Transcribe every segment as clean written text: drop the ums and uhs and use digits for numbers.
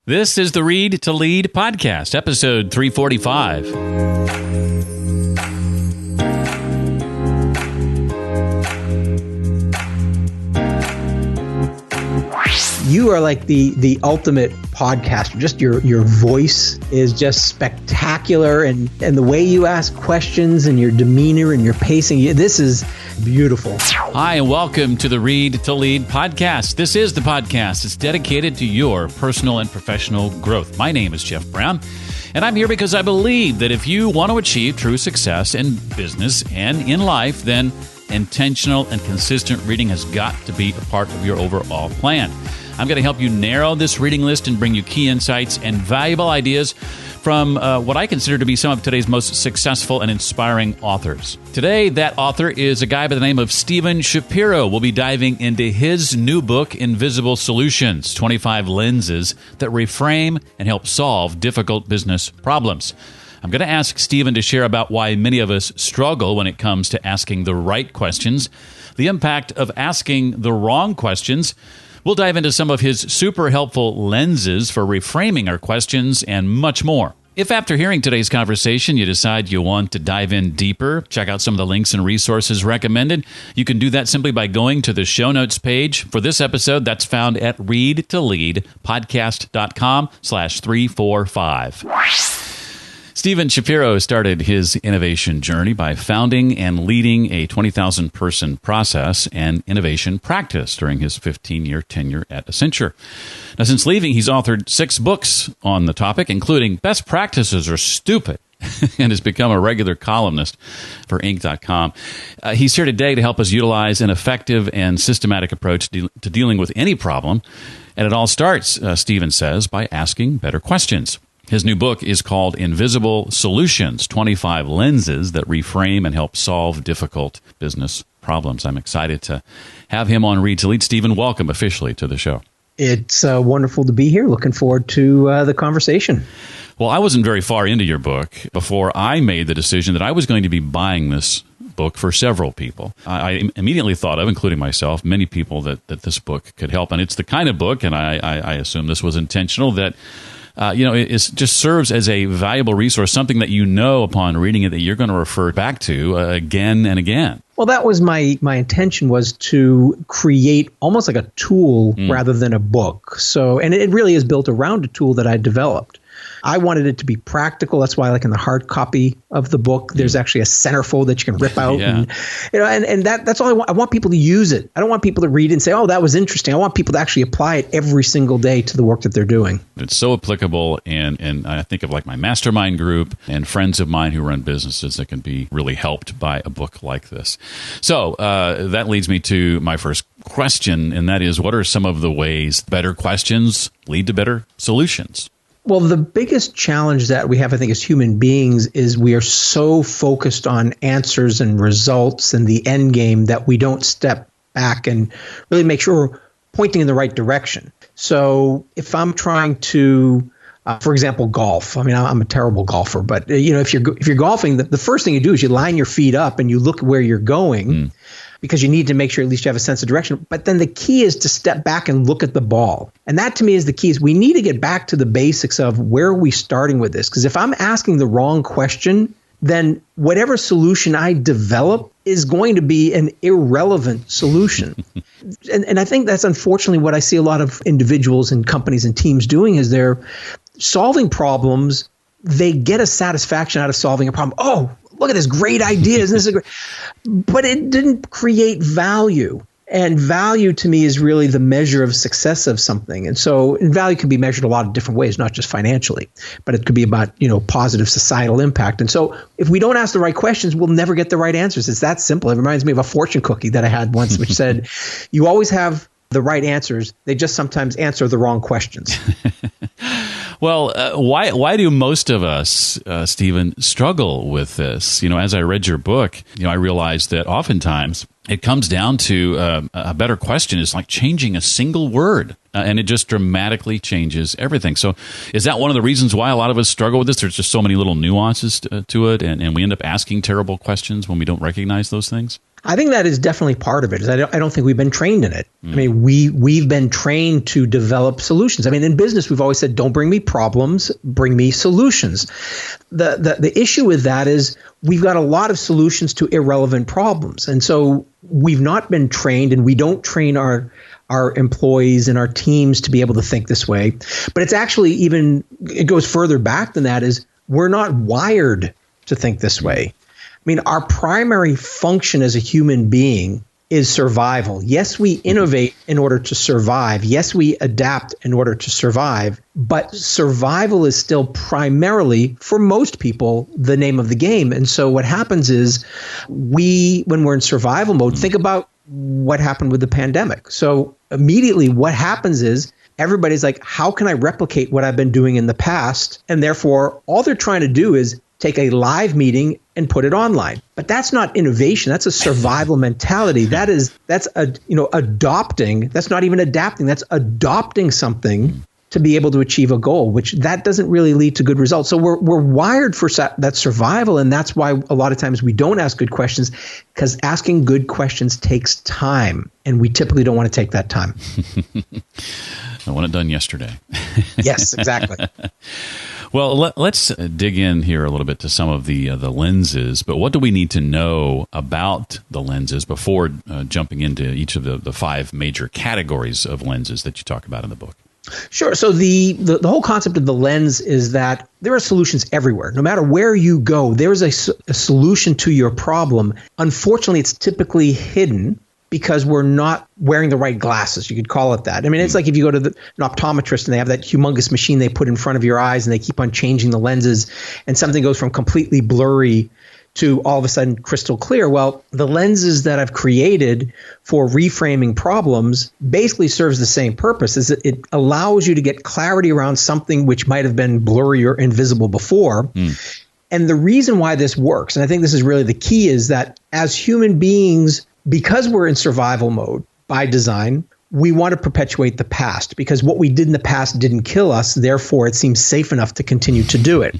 This is the Read to Lead podcast, episode 345. You are like the ultimate podcaster. Just your voice is just spectacular, and the way you ask questions and your demeanor and your pacing, this is beautiful. Hi, and welcome to the Read to Lead podcast. This is the podcast that's dedicated to your personal and professional growth. My name is Jeff Brown, and I'm here because I believe that if you want to achieve true success in business and in life, then intentional and consistent reading has got to be a part of your overall plan. I'm going to help you narrow this reading list and bring you key insights and valuable ideas from what I consider to be some of today's most successful and inspiring authors. Today, that author is a guy by the name of Shapiro. We'll be diving into his new book, Invisible Solutions, 25 Lenses that Reframe and Help Solve Difficult Business Problems. I'm going to ask Stephen to share about why many of us struggle when it comes to asking the right questions, the impact of asking the wrong questions. We'll dive into some of his super helpful lenses for reframing our questions and much more. If after hearing today's conversation you decide you want to dive in deeper, check out some of the links and resources recommended, you can do that simply by going to the show notes page for this episode. That's found at readtoleadpodcast.com/345. Stephen Shapiro started his innovation journey by founding and leading a 20,000-person process and innovation practice during his 15-year tenure at Accenture. Now, since leaving, he's authored 6 books on the topic, including Best Practices Are Stupid, and has become a regular columnist for Inc.com. He's here today to help us utilize an effective and systematic approach to dealing with any problem. And it all starts, Stephen says, by asking better questions. His new book is called Invisible Solutions, 25 Lenses that Reframe and Help Solve Difficult Business Problems. I'm excited to have him on Read to Lead. Stephen, welcome officially to the show. It's wonderful to be here. Looking forward to the conversation. Well, I wasn't very far into your book before I made the decision that I was going to be buying this book for several people. I immediately thought of, including myself, many people that this book could help. And it's the kind of book, and I assume this was intentional, that it just serves as a valuable resource, something that you know upon reading it that you're going to refer back to again and again. Well, that was my intention, was to create almost like a tool rather than a book. So, and it really is built around a tool that I developed. I wanted it to be practical. That's why, like in the hard copy of the book, there's actually a centerfold that you can rip out. Yeah. And that's all I want. I want people to use it. I don't want people to read it and say, oh, that was interesting. I want people to actually apply it every single day to the work that they're doing. It's so applicable, and I think of like my mastermind group and friends of mine who run businesses that can be really helped by a book like this. So that leads me to my first question, and that is, what are some of the ways better questions lead to better solutions? Well, the biggest challenge that we have, I think, as human beings is we are so focused on answers and results and the end game that we don't step back and really make sure we're pointing in the right direction. So if I'm trying to, for example, golf. I mean, I'm a terrible golfer, but if you're golfing, the first thing you do is you line your feet up and you look where you're going. Because you need to make sure at least you have a sense of direction. But then the key is to step back and look at the ball. And that to me is the key. Is we need to get back to the basics of where are we starting with this? Because if I'm asking the wrong question, then whatever solution I develop is going to be an irrelevant solution. and I think that's unfortunately what I see a lot of individuals and companies and teams doing is they're solving problems. They get a satisfaction out of solving a problem. Oh, look at this great idea. Isn't this a great? But it didn't create value. And value to me is really the measure of success of something. And value can be measured a lot of different ways, not just financially, but it could be about, positive societal impact. And so if we don't ask the right questions, we'll never get the right answers. It's that simple. It reminds me of a fortune cookie that I had once, which said, you always have the right answers. They just sometimes answer the wrong questions. Well, why do most of us, Stephen, struggle with this? As I read your book, I realized that oftentimes it comes down to a better question is like changing a single word, and it just dramatically changes everything. So is that one of the reasons why a lot of us struggle with this? There's just so many little nuances to it, and we end up asking terrible questions when we don't recognize those things? I think that is definitely part of it. I don't think we've been trained in it. I mean, we've been trained to develop solutions. I mean, in business, we've always said, don't bring me problems, bring me solutions. The issue with that is we've got a lot of solutions to irrelevant problems. And so we've not been trained, and we don't train our employees and our teams to be able to think this way. But it's actually it goes further back than that, is we're not wired to think this way. I mean, our primary function as a human being is survival. Yes, we innovate in order to survive. Yes, we adapt in order to survive. But survival is still primarily, for most people, the name of the game. And so what happens is when we're in survival mode, think about what happened with the pandemic. So immediately what happens is everybody's like, how can I replicate what I've been doing in the past? And therefore, all they're trying to do is take a live meeting and put it online. But that's not innovation. That's a survival mentality. That's adopting. That's not even adapting. That's adopting something to be able to achieve a goal, which that doesn't really lead to good results. So we're wired for that survival, and that's why a lot of times we don't ask good questions, because asking good questions takes time, and we typically don't want to take that time. I want it done yesterday. Yes, exactly. Well, let's dig in here a little bit to some of the lenses, but what do we need to know about the lenses before jumping into each of the 5 major categories of lenses that you talk about in the book? Sure. So the whole concept of the lens is that there are solutions everywhere. No matter where you go, there's a solution to your problem. Unfortunately, it's typically hidden because we're not wearing the right glasses. You could call it that. I mean, it's like if you go to an optometrist and they have that humongous machine they put in front of your eyes and they keep on changing the lenses, and something goes from completely blurry to all of a sudden crystal clear. Well, the lenses that I've created for reframing problems basically serves the same purpose. Is it allows you to get clarity around something which might have been blurry or invisible before. And the reason why this works, and I think this is really the key, is that as human beings, because we're in survival mode by design, we want to perpetuate the past, because what we did in the past didn't kill us. Therefore, it seems safe enough to continue to do it.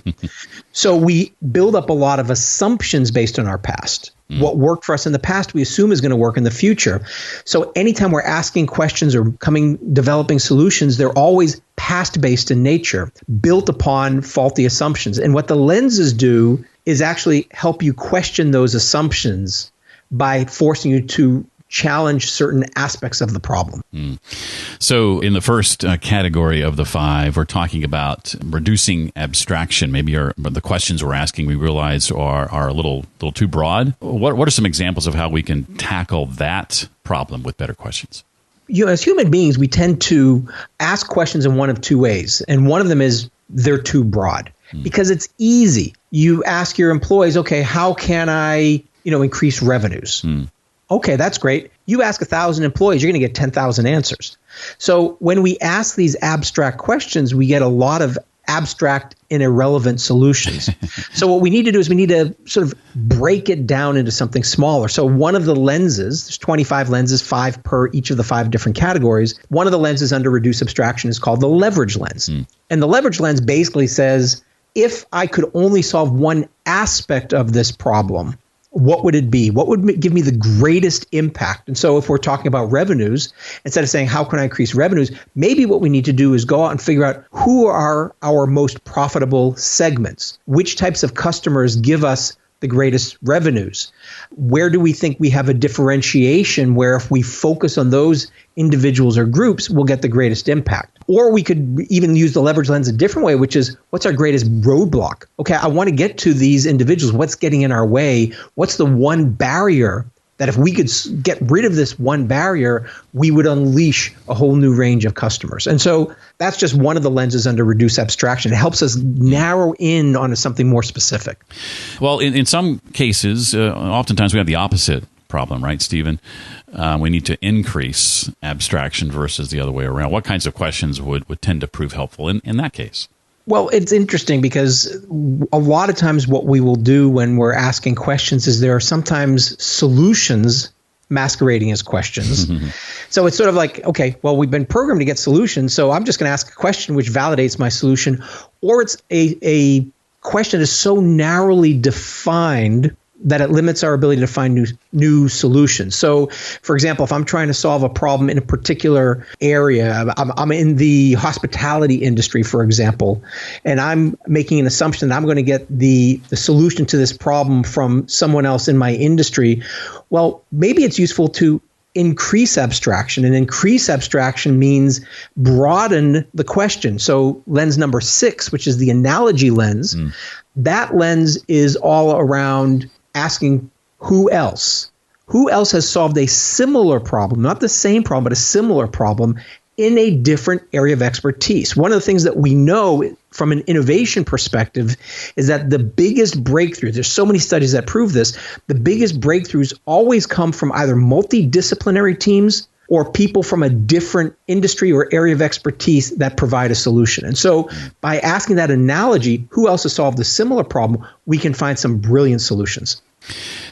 So we build up a lot of assumptions based on our past. What worked for us in the past, we assume is going to work in the future. So anytime we're asking questions or developing solutions, they're always past-based in nature, built upon faulty assumptions. And what the lenses do is actually help you question those assumptions by forcing you to challenge certain aspects of the problem. So in the first category of the 5, we're talking about reducing abstraction. Maybe the questions we're asking, we realize are a little too broad. What are some examples of how we can tackle that problem with better questions? As human beings, we tend to ask questions in one of 2 ways. And one of them is they're too broad because it's easy. You ask your employees, okay, how can I increase revenues? Okay, that's great. You ask 1,000 employees, you're going to get 10,000 answers. So when we ask these abstract questions, we get a lot of abstract and irrelevant solutions. So what we need to do is we need to sort of break it down into something smaller. So one of the lenses, there's 25 lenses, 5 per each of the 5 different categories. One of the lenses under reduced abstraction is called the leverage lens. And the leverage lens basically says, if I could only solve one aspect of this problem, what would it be? What would give me the greatest impact? And so if we're talking about revenues, instead of saying, how can I increase revenues? Maybe what we need to do is go out and figure out who are our most profitable segments? Which types of customers give us the greatest revenues? Where do we think we have a differentiation where if we focus on those individuals or groups, we'll get the greatest impact? Or we could even use the leverage lens a different way, which is, what's our greatest roadblock? Okay, I want to get to these individuals. What's getting in our way? What's the one barrier that if we could get rid of this one barrier, we would unleash a whole new range of customers? And so that's just one of the lenses under reduced abstraction. It helps us narrow in onto something more specific. Well, in some cases, oftentimes we have the opposite problem, right, Stephen? We need to increase abstraction versus the other way around. What kinds of questions would tend to prove helpful in that case? Well, it's interesting because a lot of times what we will do when we're asking questions is there are sometimes solutions masquerading as questions. So it's sort of like, okay, well, we've been programmed to get solutions, so I'm just going to ask a question which validates my solution. Or it's a question that is so narrowly defined that it limits our ability to find new solutions. So, for example, if I'm trying to solve a problem in a particular area, I'm in the hospitality industry, for example, and I'm making an assumption that I'm going to get the solution to this problem from someone else in my industry. Well, maybe it's useful to increase abstraction, and increase abstraction means broaden the question. So lens number 6, which is the analogy lens, that lens is all around asking who else has solved a similar problem, not the same problem, but a similar problem in a different area of expertise. One of the things that we know from an innovation perspective is that the biggest breakthroughs, there's so many studies that prove this, the biggest breakthroughs always come from either multidisciplinary teams or people from a different industry or area of expertise that provide a solution. And so by asking that analogy, who else has solved a similar problem, we can find some brilliant solutions.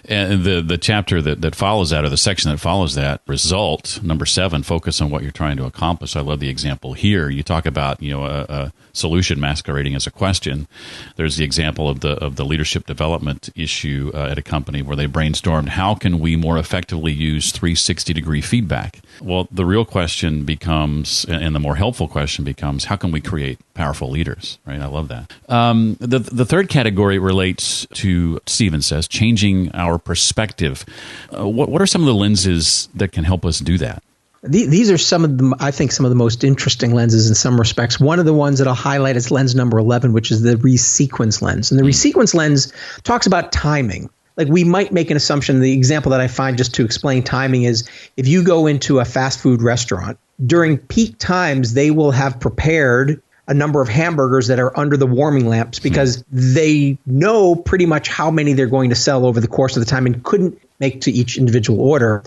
And the chapter that follows that, or the section that follows that, result number 7, focus on what you're trying to accomplish. I love the example here. You talk about a solution masquerading as a question. There's the example of the leadership development issue at a company where they brainstormed, how can we more effectively use 360-degree feedback? Well, the real question becomes, and the more helpful question becomes, how can we create powerful leaders? Right? I love that. The third category relates to, Stephen says, changing our perspective. What are some of the lenses that can help us do that? These are some of the most interesting lenses in some respects. One of the ones that I'll highlight is lens number 11, which is the resequence lens. And the resequence lens talks about timing. Like, we might make an assumption. The example that I find just to explain timing is if you go into a fast food restaurant, during peak times, they will have prepared a number of hamburgers that are under the warming lamps because they know pretty much how many they're going to sell over the course of the time and couldn't make to each individual order.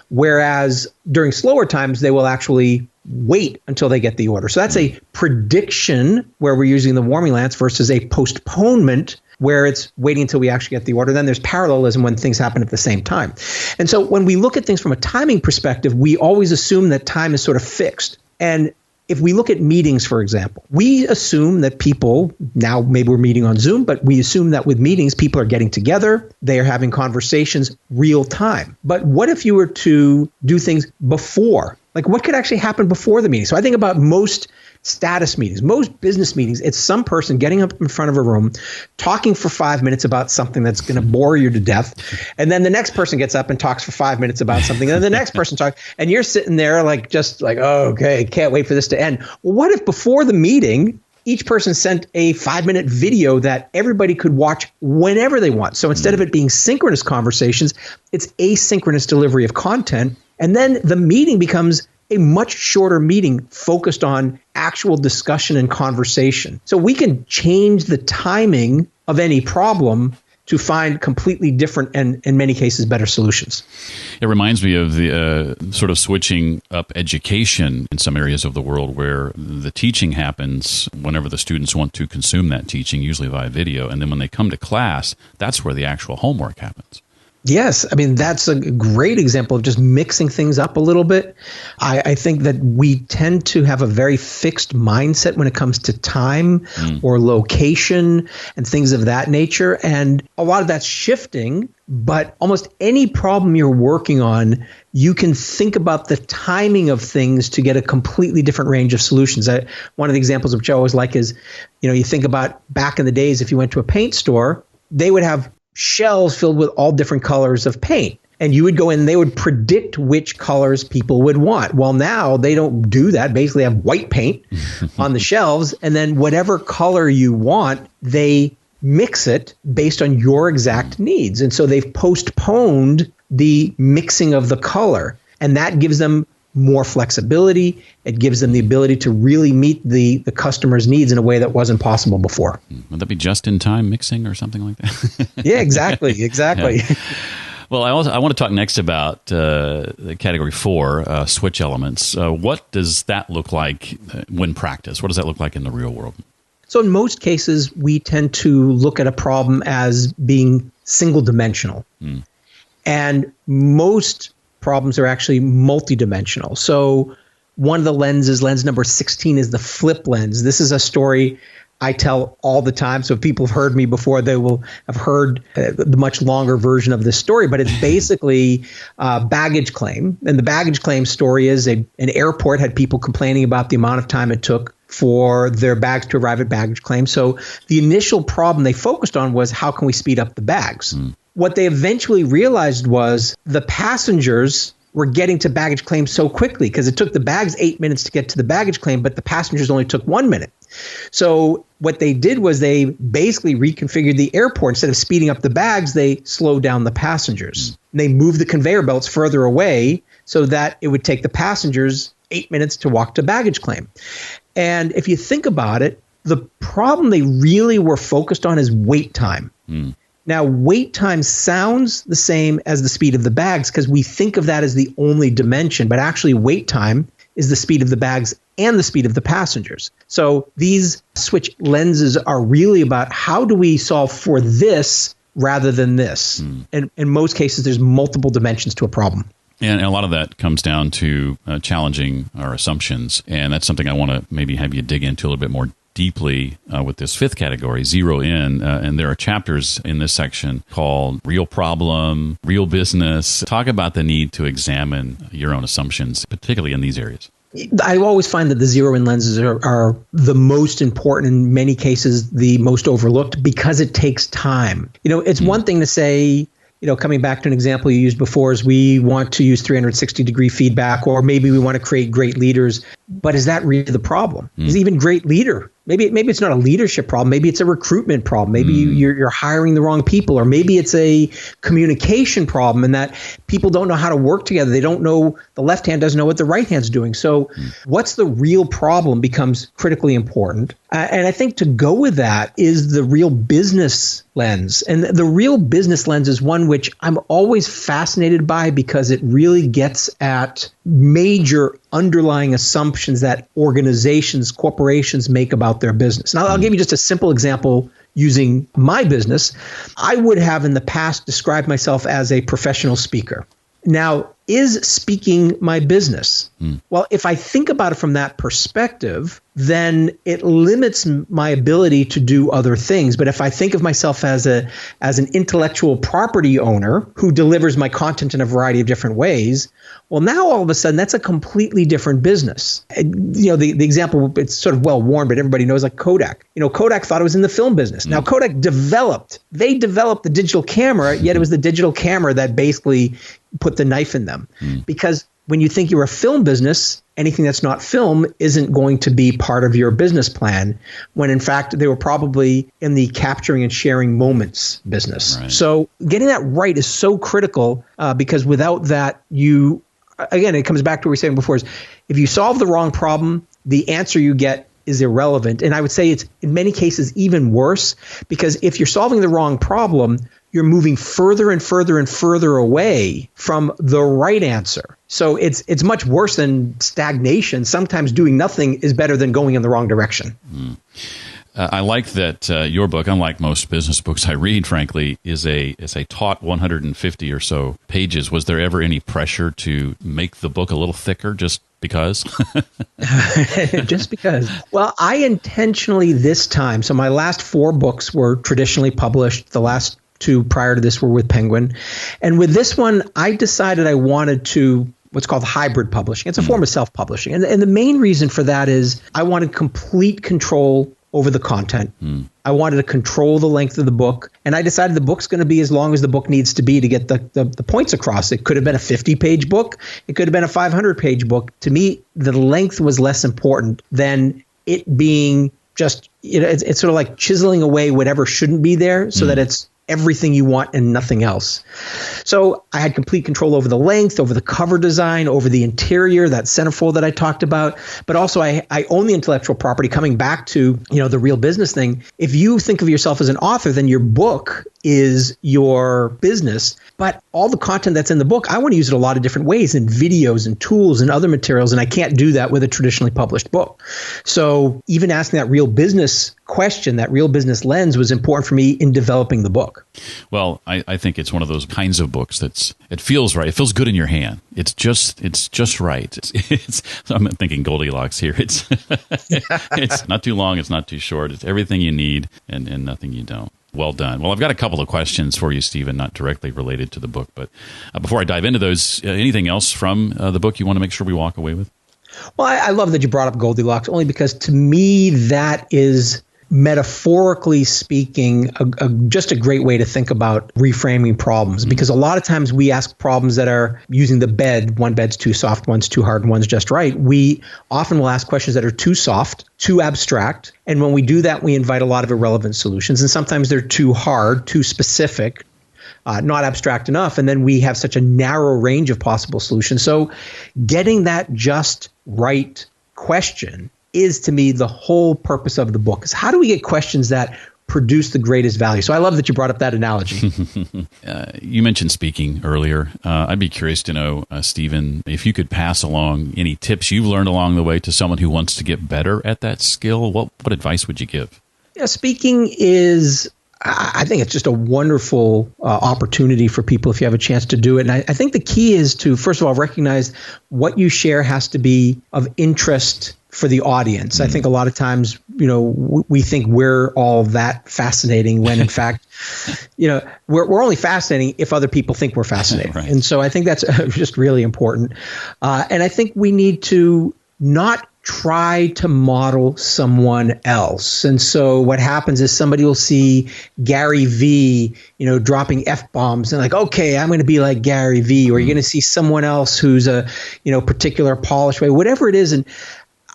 Whereas during slower times, they will actually wait until they get the order. So that's a prediction where we're using the warming lamps versus a postponement where it's waiting until we actually get the order. Then there's parallelism when things happen at the same time. And so when we look at things from a timing perspective, we always assume that time is sort of fixed. And if we look at meetings, for example, we assume that people, now maybe we're meeting on Zoom, but we assume that with meetings, people are getting together, they are having conversations real time. But what if you were to do things before? Like, what could actually happen before the meeting? So I think about most status meetings, most business meetings, it's some person getting up in front of a room, talking for 5 minutes about something that's going to bore you to death. And then the next person gets up and talks for 5 minutes about something. And then the next person talks, and you're sitting there just like, oh, okay, can't wait for this to end. Well, what if before the meeting, each person sent a 5-minute video that everybody could watch whenever they want? So instead of it being synchronous conversations, it's asynchronous delivery of content. And then the meeting becomes a much shorter meeting focused on actual discussion and conversation. So we can change the timing of any problem to find completely different and, in many cases, better solutions. It reminds me of the sort of switching up education in some areas of the world where the teaching happens whenever the students want to consume that teaching, usually via video. And then when they come to class, that's where the actual homework happens. Yes. I mean, that's a great example of just mixing things up a little bit. I think that we tend to have a very fixed mindset when it comes to time or location and things of that nature. And a lot of that's shifting, but almost any problem you're working on, you can think about the timing of things to get a completely different range of solutions. One of the examples which I always like is, you think about back in the days, if you went to a paint store, they would have shelves filled with all different colors of paint. And you would go in and they would predict which colors people would want. Well, now they don't do that. Basically have white paint on the shelves. And then whatever color you want, they mix it based on your exact needs. And so they've postponed the mixing of the color. And that gives them more flexibility. It gives them the ability to really meet the customer's needs in a way that wasn't possible before. Would that be just-in-time mixing or something like that? Yeah, exactly. Yeah. Well, I want to talk next about category 4, switch elements. What does that look like when practiced? What does that look like in the real world? So in most cases, we tend to look at a problem as being single-dimensional. And most problems are actually multidimensional. So one of the lenses, lens number 16, is the flip lens. This is a story I tell all the time. So if people have heard me before, they will have heard the much longer version of this story. But it's basically baggage claim. And the baggage claim story is an airport had people complaining about the amount of time it took for their bags to arrive at baggage claim. So the initial problem they focused on was, how can we speed up the bags? What they eventually realized was the passengers were getting to baggage claim so quickly, because it took the bags 8 minutes to get to the baggage claim, but the passengers only took 1 minute. So what they did was they basically reconfigured the airport. Instead of speeding up the bags, they slowed down the passengers. They moved the conveyor belts further away so that it would take the passengers 8 minutes to walk to baggage claim. And if you think about it, the problem they really were focused on is wait time. Now, wait time sounds the same as the speed of the bags because we think of that as the only dimension, but actually wait time is the speed of the bags and the speed of the passengers. So these switch lenses are really about, how do we solve for this rather than this? And in most cases, there's multiple dimensions to a problem. And a lot of that comes down to challenging our assumptions. And that's something I want to maybe have you dig into a little bit more deeply with this fifth category, zero in. And there are chapters in this section called Real Problem, Real Business. Talk about the need to examine your own assumptions, particularly in these areas. I always find that the zero-in lenses are the most important, in many cases the most overlooked, because it takes time. It's one thing to say, coming back to an example you used before, is we want to use 360-degree feedback, or maybe we want to create great leaders. But is that really the problem? Is even great leader? Maybe it's not a leadership problem. Maybe it's a recruitment problem. Maybe you're hiring the wrong people, or maybe it's a communication problem, and that people don't know how to work together. They don't know, the left hand doesn't know what the right hand's doing. So what's the real problem becomes critically important. And I think to go with that is the real business lens. And the real business lens is one which I'm always fascinated by, because it really gets at major underlying assumptions that organizations, corporations make about their business. Now, I'll give you just a simple example using my business. I would have in the past described myself as a professional speaker. Now, is speaking my business? Well, if I think about it from that perspective, then it limits my ability to do other things. But if I think of myself as an intellectual property owner who delivers my content in a variety of different ways, well, now all of a sudden that's a completely different business. The example, it's sort of well worn, but everybody knows, like Kodak. Kodak thought it was in the film business. Now Kodak developed the digital camera, yet it was the digital camera that basically put the knife in them. Because when you think you're a film business, anything that's not film isn't going to be part of your business plan, when in fact they were probably in the capturing and sharing moments business. Right. So getting that right is so critical, because without that, again, it comes back to what we were saying before, is if you solve the wrong problem, the answer you get is irrelevant. And I would say it's in many cases even worse, because if you're solving the wrong problem, you're moving further and further and further away from the right answer. So it's much worse than stagnation. Sometimes doing nothing is better than going in the wrong direction. I like that your book, unlike most business books I read, frankly, is a taut 150 or so pages. Was there ever any pressure to make the book a little thicker just because? Just because. Well, I intentionally this time, so my last 4 books were traditionally published. The last 2 prior to this were with Penguin. And with this one, I decided I wanted to what's called hybrid publishing. It's a form of self-publishing. And the main reason for that is I wanted complete control over the content. I wanted to control the length of the book. And I decided the book's going to be as long as the book needs to be to get the points across. It could have been a 50-page book. It could have been a 500-page book. To me, the length was less important than it being just, it's sort of like chiseling away whatever shouldn't be there so that it's everything you want and nothing else. So I had complete control over the length, over the cover design, over the interior, that centerfold that I talked about. But also I own the intellectual property. Coming back to, the real business thing, if you think of yourself as an author, then your book is your business. But all the content that's in the book, I want to use it a lot of different ways in videos and tools and other materials. And I can't do that with a traditionally published book. So even asking that real business question, that real business lens was important for me in developing the book. Well, I think it's one of those kinds of books it feels right. It feels good in your hand. It's just right. I'm thinking Goldilocks here. It's not too long. It's not too short. It's everything you need and nothing you don't. Well done. Well, I've got a couple of questions for you, Stephen, not directly related to the book. But before I dive into those, anything else from the book you want to make sure we walk away with? Well, I love that you brought up Goldilocks, only because to me that is, metaphorically speaking, just a great way to think about reframing problems. Because a lot of times we ask problems that are using the bed, one bed's too soft, one's too hard, and one's just right. We often will ask questions that are too soft, too abstract. And when we do that, we invite a lot of irrelevant solutions. And sometimes they're too hard, too specific, not abstract enough. And then we have such a narrow range of possible solutions. So getting that just right question is, to me, the whole purpose of the book. Is how do we get questions that produce the greatest value? So I love that you brought up that analogy. You mentioned speaking earlier. I'd be curious to know, Stephen, if you could pass along any tips you've learned along the way to someone who wants to get better at that skill. What advice would you give? Yeah, speaking is, I think it's just a wonderful opportunity for people if you have a chance to do it. And I think the key is to, first of all, recognize what you share has to be of interest for the audience. I think a lot of times, we think we're all that fascinating when in fact, we're only fascinating if other people think we're fascinating. Right. And so I think that's just really important. And I think we need to not try to model someone else. And so what happens is somebody will see Gary V, dropping F-bombs and like, okay, I'm going to be like Gary V, or you're going to see someone else who's a, particular polished way, whatever it is. And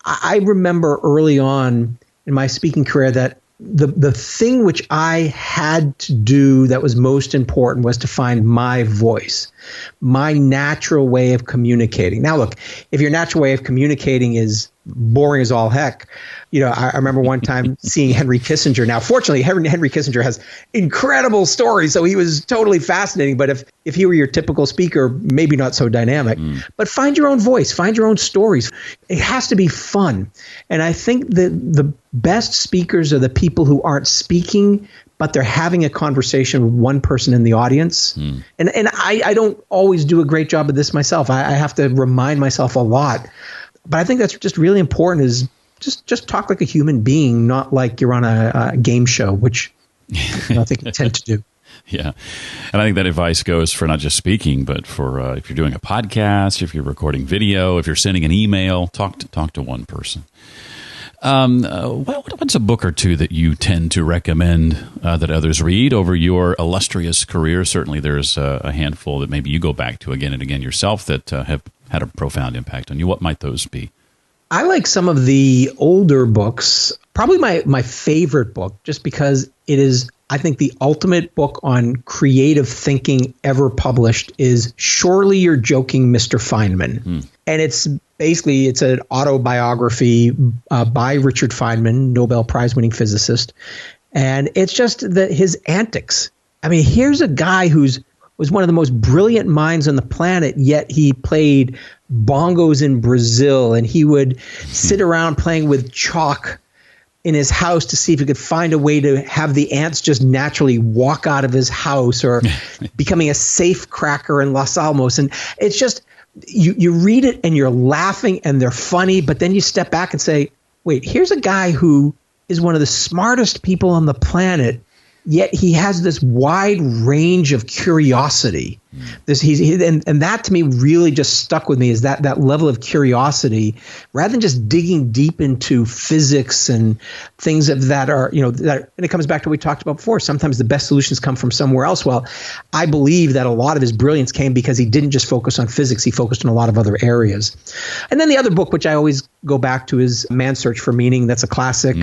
I remember early on in my speaking career that the thing which I had to do that was most important was to find my voice, my natural way of communicating. Now, look, if your natural way of communicating is boring as all heck, I remember one time seeing Henry Kissinger. Now, fortunately, Henry Kissinger has incredible stories, so he was totally fascinating. But if he were your typical speaker, maybe not so dynamic. But find your own voice, find your own stories. It has to be fun. And I think that the best speakers are the people who aren't speaking, but they're having a conversation with one person in the audience. And I don't always do a great job of this myself. I have to remind myself a lot. But I think that's just really important, is just talk like a human being, not like you're on a game show, which I think you tend to do. Yeah. And I think that advice goes for not just speaking, but for if you're doing a podcast, if you're recording video, if you're sending an email, talk to one person. What's a book or two that you tend to recommend that others read over your illustrious career? Certainly there's a handful that maybe you go back to again and again yourself that have had a profound impact on you. What might those be? I like some of the older books. Probably my favorite book, just because it is, I think, the ultimate book on creative thinking ever published, is Surely You're Joking, Mr. Feynman. And it's an autobiography by Richard Feynman, Nobel Prize winning physicist. And it's just his antics. I mean, here's a guy was one of the most brilliant minds on the planet, yet he played bongos in Brazil, and he would sit around playing with chalk in his house to see if he could find a way to have the ants just naturally walk out of his house, or becoming a safe cracker in Los Alamos. And it's just, you read it and you're laughing and they're funny, but then you step back and say, wait, here's a guy who is one of the smartest people on the planet, yet he has this wide range of curiosity. And that to me really just stuck with me, is that level of curiosity, rather than just digging deep into physics and things that are, and it comes back to what we talked about before. Sometimes the best solutions come from somewhere else. Well, I believe that a lot of his brilliance came because he didn't just focus on physics. He focused on a lot of other areas. And then the other book, which I always go back to, is Man's Search for Meaning. That's a classic.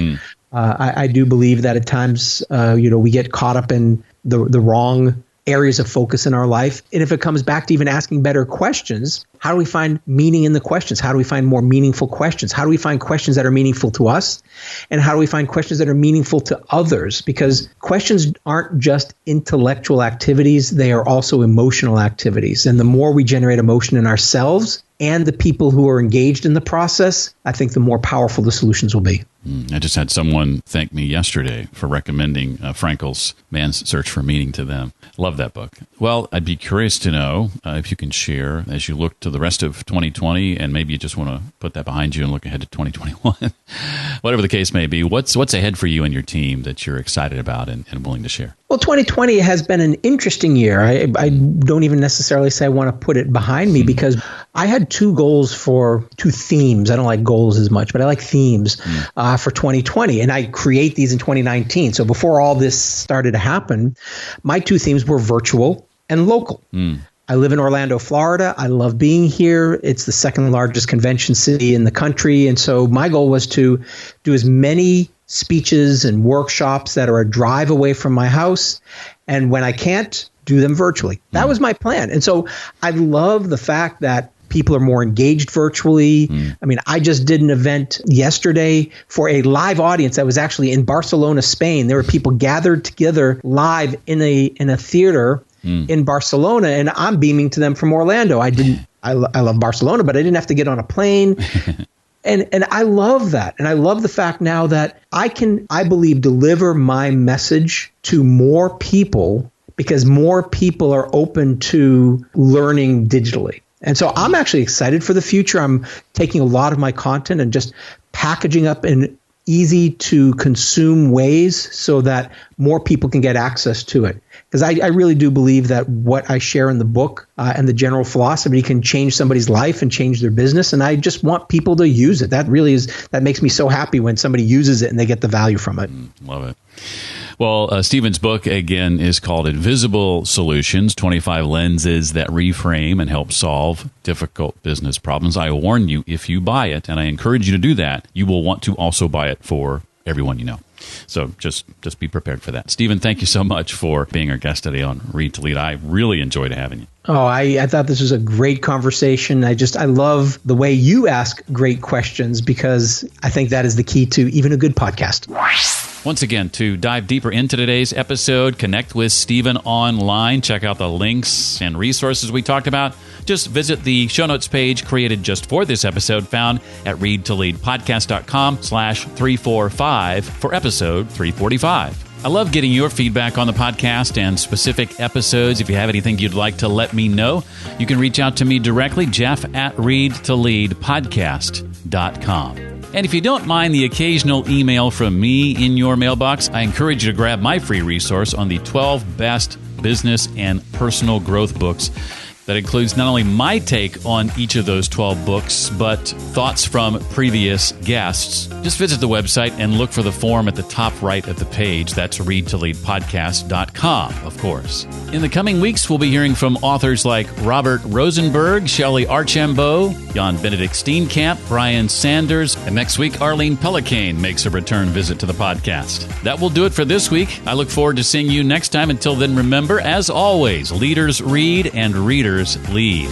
I do believe that at times, we get caught up in the wrong areas of focus in our life. And if it comes back to even asking better questions, how do we find meaning in the questions? How do we find more meaningful questions? How do we find questions that are meaningful to us? And how do we find questions that are meaningful to others? Because questions aren't just intellectual activities, they are also emotional activities. And the more we generate emotion in ourselves and the people who are engaged in the process, I think the more powerful the solutions will be. I just had someone thank me yesterday for recommending Frankl's Man's Search for Meaning to them. Love that book. Well, I'd be curious to know if you can share, as you look to the rest of 2020, and maybe you just want to put that behind you and look ahead to 2021, whatever the case may be, what's ahead for you and your team that you're excited about and willing to share? Well, 2020 has been an interesting year. I don't even necessarily say I want to put it behind me because I had two themes. I don't like goals as much, but I like themes for 2020. And I create these in 2019. So before all this started to happen, my two themes were virtual and local. I live in Orlando, Florida. I love being here. It's the second largest convention city in the country. And so my goal was to do as many speeches and workshops that are a drive away from my house. And when I can't, do them virtually. That was my plan. And so I love the fact that people are more engaged virtually. I mean, I just did an event yesterday for a live audience that was actually in Barcelona, Spain. There were people gathered together live in a theater in Barcelona, and I'm beaming to them from Orlando. I love Barcelona, but I didn't have to get on a plane. And I love that. And I love the fact now that I can, I believe, deliver my message to more people because more people are open to learning digitally. And so I'm actually excited for the future. I'm taking a lot of my content and just packaging up in easy to consume ways so that more people can get access to it. Because I really do believe that what I share in the book and the general philosophy can change somebody's life and change their business. And I just want people to use it. That makes me so happy when somebody uses it and they get the value from it. Love it. Well, Stephen's book, again, is called Invisible Solutions, 25 Lenses That Reframe and Help Solve Difficult Business Problems. I warn you, if you buy it, and I encourage you to do that, you will want to also buy it for everyone you know. So just be prepared for that. Stephen, thank you so much for being our guest today on Read to Lead. I really enjoyed having you. Oh, I thought this was a great conversation. I love the way you ask great questions because I think that is the key to even a good podcast. Once again, to dive deeper into today's episode, connect with Stephen online, check out the links and resources we talked about. Just visit the show notes page created just for this episode found at readtoleadpodcast.com/345 for episode 345. I love getting your feedback on the podcast and specific episodes. If you have anything you'd like to let me know, you can reach out to me directly, jeff@readtoleadpodcast.com. And if you don't mind the occasional email from me in your mailbox, I encourage you to grab my free resource on the 12 best business and personal growth books. That includes not only my take on each of those 12 books, but thoughts from previous guests. Just visit the website and look for the form at the top right of the page. That's readtoleadpodcast.com, of course. In the coming weeks, we'll be hearing from authors like Robert Rosenberg, Shelley Archambault, Jan Benedict Steenkamp, Brian Sanders, and next week, Arlene Pelicane makes a return visit to the podcast. That will do it for this week. I look forward to seeing you next time. Until then, remember, as always, leaders read and readers lead.